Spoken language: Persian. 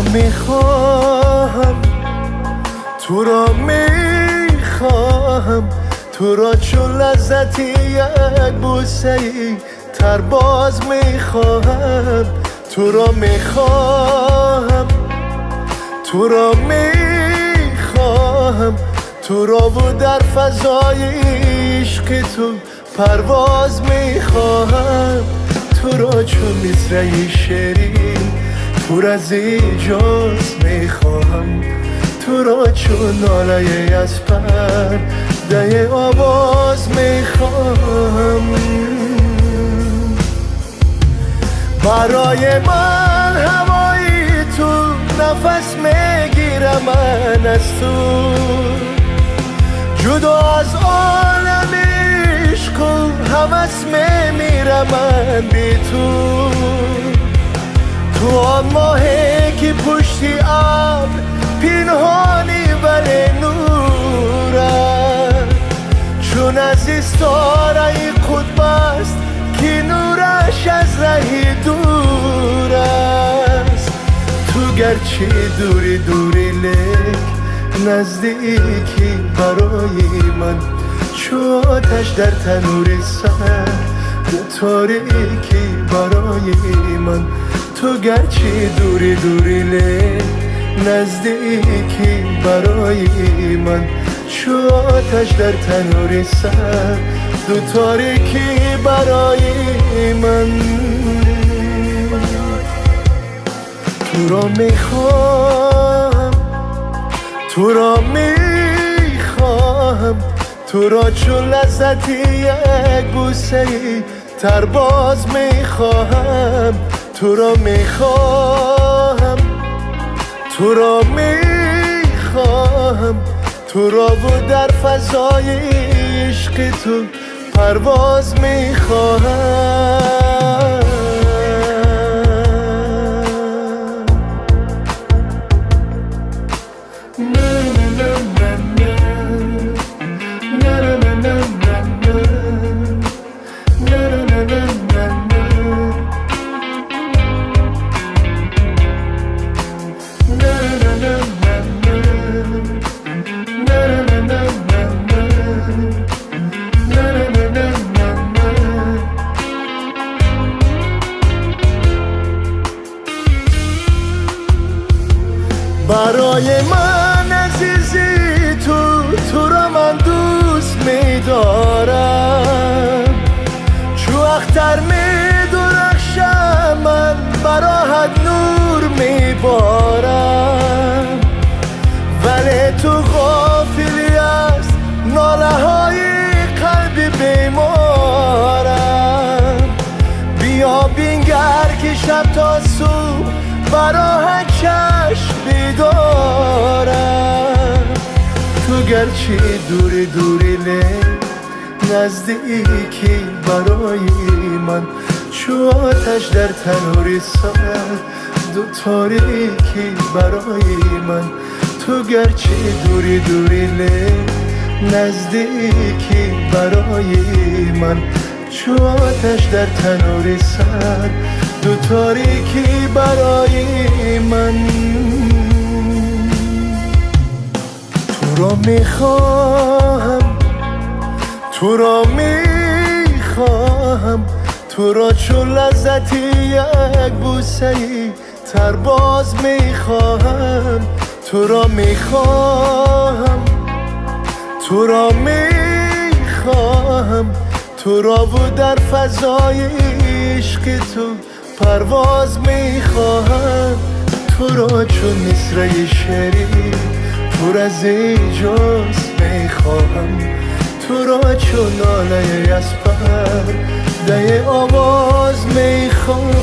میخواهم، تو را میخواهم، تو را چون لذتی یک بوسه ای تر باز میخواهم. تو را میخواهم، تو را میخواهم، تو را و در فضای عشق تو پرواز میخواهم. تو را چون مصرعی شیرین پر از ایجاز میخواهم. تو را چون ناله از پرده آواز میخواهم. برای من هوایی تو نفس میگیرم من از تو، جدا از عالم عشق و هوس میمیرم من بی تو. تو آن ماهی که پشتی ابر پنهانی ولی نورت، چون از استاره قطب است که نورش از ره دور است. تو گرچه دوری دوری لیک نزدیکی برای من، چو آتش در تنور سر تاریکی برای من. تو گرچه دوری دوری لیک نزدیکی برای من، چو آتش در تنور سر دو تاریکی برای من. تو را میخواهم، تو را میخواهم، تو را چون لذتی یک بوسه ای تر باز میخواهم. تو را میخواهم، تو را میخواهم، تو را و در فضای عشق تو پرواز میخواهم. برای من عزیزی تو، تو را من دوست می‌دارم. چو اختر می‌درخشم من براحت نور میبارم، ولی تو غافلی از ناله های قلب بیمارم. بیا بینگر که شب تا صبح براحت چشم بیدارم. تو گرچه دوری دوری لیک نزدیکی برای من، چو آتش در تنور سر دو تاریکی برای من. تو گرچه دوری دوری لیک نزدیکی برای من، چو آتش در تنور سر دو تاریکی برای من. تو را میخواهم، تو را میخواهم، تو را چون لذتی یک بوسه ای تر باز میخواهم. تو را میخواهم، تو را میخواهم، تو را و در فضای عشق تو پرواز میخواهم. تو را چون مصرعی شیرین پر از ایجاز میخواهم. تو را چون ناله از پرده آواز میخواهم.